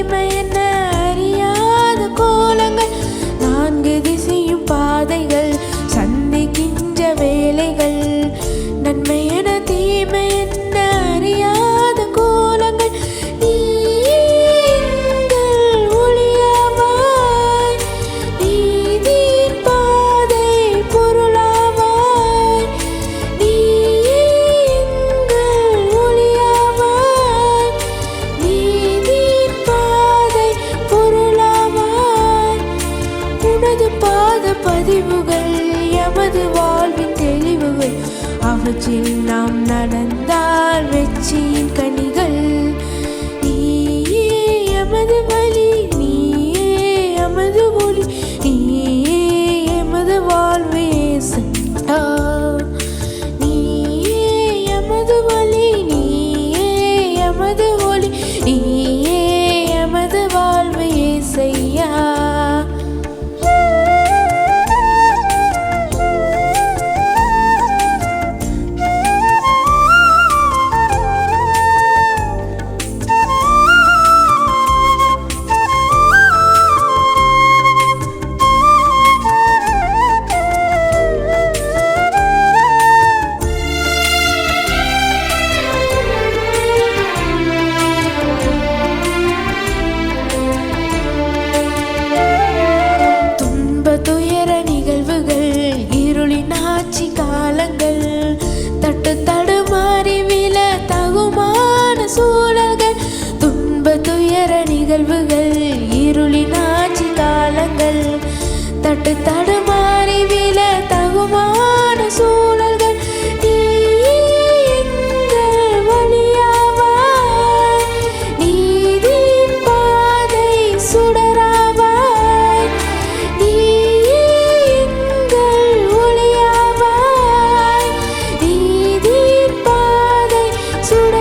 தீமை என்ன அறியாத கோலங்கள், நான்கு திசையும் பாதைகள் சந்திக்கின்ற வேலைகள். நன்மை என தீமை என்ன அறியாத கோலங்கள், நீங்கள் ஒளியாவாய், நீதியின் பாதை பொருளாவாய். நீங்கள் ஒளியாவாய், நீதியின் பாதை பொருளாவாய். உனது பாத பதிவுகள் எமது வாழ்வின் தெளிவுகள், அவற்றில் நாம் நடந்தால் வெற்றியின் கனிகள். நீயே எமது வழி, நீயே எமது ஒளி, நீயே எமது வாழ்வே சத்தா. நீயே எமது வழி, நீயே எமது ஒளி, நீயே எமது வாழ்வே செய்யா. துயர நிகழ்வுகள், இருளின் ஆட்சி காலங்கள், தட்டு தடுமாறி விழ தகுமான சூழல்கள். துன்ப துயர நிகழ்வுகள், இருளின் ஆட்சி காலங்கள், தட்டு தடுமாறி விழ தகுமான சூழல்கள். நீயே எங்கள் வழியாவாய், நீதியின் பாதை சுடராவாய். நீயே எங்கள் ஒளியாவாய், நீதியின் பாதை சுடராவாய்.